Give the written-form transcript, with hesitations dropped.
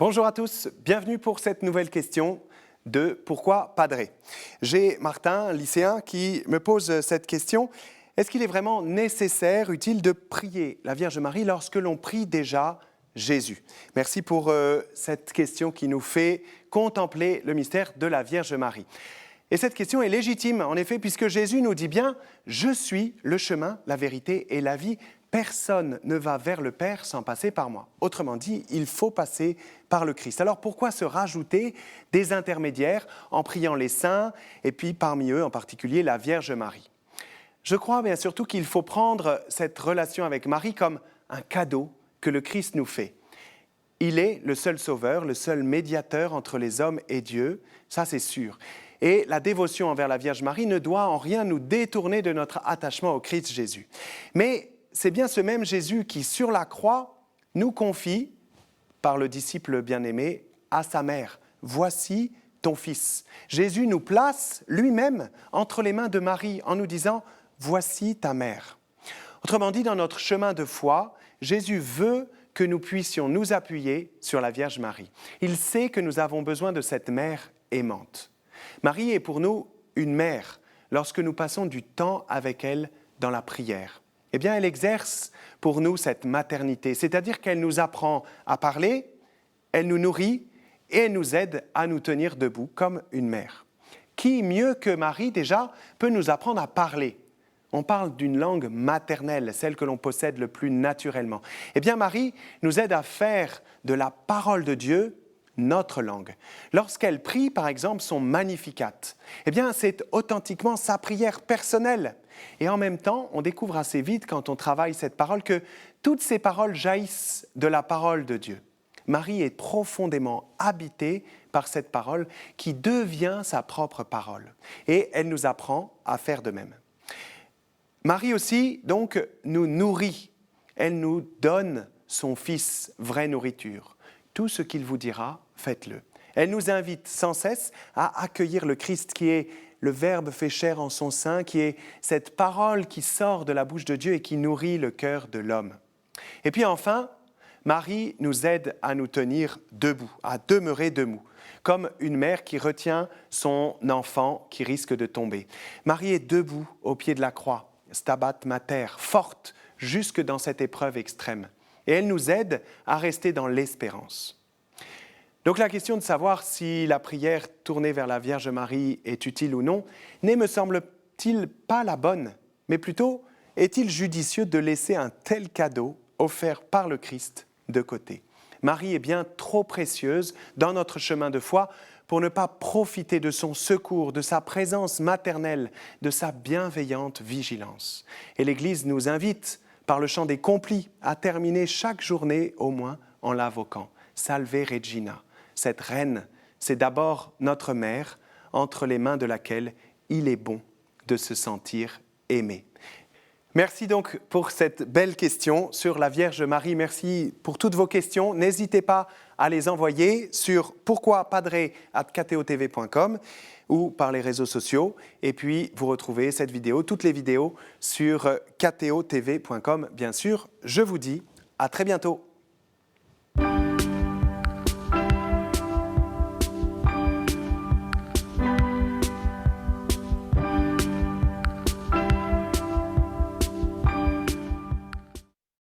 Bonjour à tous, bienvenue pour cette nouvelle question de Pourquoi Padre. J'ai Martin, lycéen, qui me pose cette question. Est-ce qu'il est vraiment nécessaire, utile de prier la Vierge Marie lorsque l'on prie déjà Jésus? Merci pour cette question qui nous fait contempler le mystère de la Vierge Marie. Et cette question est légitime, en effet, puisque Jésus nous dit bien « Je suis le chemin, la vérité et la vie ». Personne ne va vers le Père sans passer par moi. Autrement dit, il faut passer par le Christ. Alors pourquoi se rajouter des intermédiaires en priant les saints et puis parmi eux en particulier la Vierge Marie? Je crois bien surtout qu'il faut prendre cette relation avec Marie comme un cadeau que le Christ nous fait. Il est le seul sauveur, le seul médiateur entre les hommes et Dieu, ça c'est sûr. Et la dévotion envers la Vierge Marie ne doit en rien nous détourner de notre attachement au Christ Jésus. Mais c'est bien ce même Jésus qui, sur la croix, nous confie, par le disciple bien-aimé, à sa mère. « Voici ton fils ». Jésus nous place lui-même entre les mains de Marie en nous disant « Voici ta mère ». Autrement dit, dans notre chemin de foi, Jésus veut que nous puissions nous appuyer sur la Vierge Marie. Il sait que nous avons besoin de cette mère aimante. Marie est pour nous une mère lorsque nous passons du temps avec elle dans la prière. Eh bien, elle exerce pour nous cette maternité, c'est-à-dire qu'elle nous apprend à parler, elle nous nourrit et elle nous aide à nous tenir debout comme une mère. Qui, mieux que Marie déjà, peut nous apprendre à parler? On parle d'une langue maternelle, celle que l'on possède le plus naturellement. Eh bien, Marie nous aide à faire de la parole de Dieu notre langue. Lorsqu'elle prie, par exemple, son Magnificat, eh bien, c'est authentiquement sa prière personnelle. Et en même temps, on découvre assez vite, quand on travaille cette parole, que toutes ces paroles jaillissent de la parole de Dieu. Marie est profondément habitée par cette parole qui devient sa propre parole. Et elle nous apprend à faire de même. Marie aussi, donc, nous nourrit. Elle nous donne son Fils, vraie nourriture. Tout ce qu'il vous dira, faites-le. Elle nous invite sans cesse à accueillir le Christ qui est le Verbe fait chair en son sein, qui est cette parole qui sort de la bouche de Dieu et qui nourrit le cœur de l'homme. Et puis enfin, Marie nous aide à nous tenir debout, à demeurer debout, comme une mère qui retient son enfant qui risque de tomber. Marie est debout au pied de la croix, Stabat Mater, forte jusque dans cette épreuve extrême. Et elle nous aide à rester dans l'espérance. Donc la question de savoir si la prière tournée vers la Vierge Marie est utile ou non n'est, me semble-t-il, pas la bonne, mais plutôt est-il judicieux de laisser un tel cadeau offert par le Christ de côté? Marie est bien trop précieuse dans notre chemin de foi pour ne pas profiter de son secours, de sa présence maternelle, de sa bienveillante vigilance. Et l'Église nous invite, par le chant des complis, à terminer chaque journée au moins en l'invoquant. Salve Regina. Cette reine, c'est d'abord notre mère, entre les mains de laquelle il est bon de se sentir aimé. Merci donc pour cette belle question sur la Vierge Marie. Merci pour toutes vos questions. N'hésitez pas à les envoyer sur pourquoipadre@kteotv.com ou par les réseaux sociaux. Et puis, vous retrouvez cette vidéo, toutes les vidéos sur kteotv.com, bien sûr. Je vous dis à très bientôt.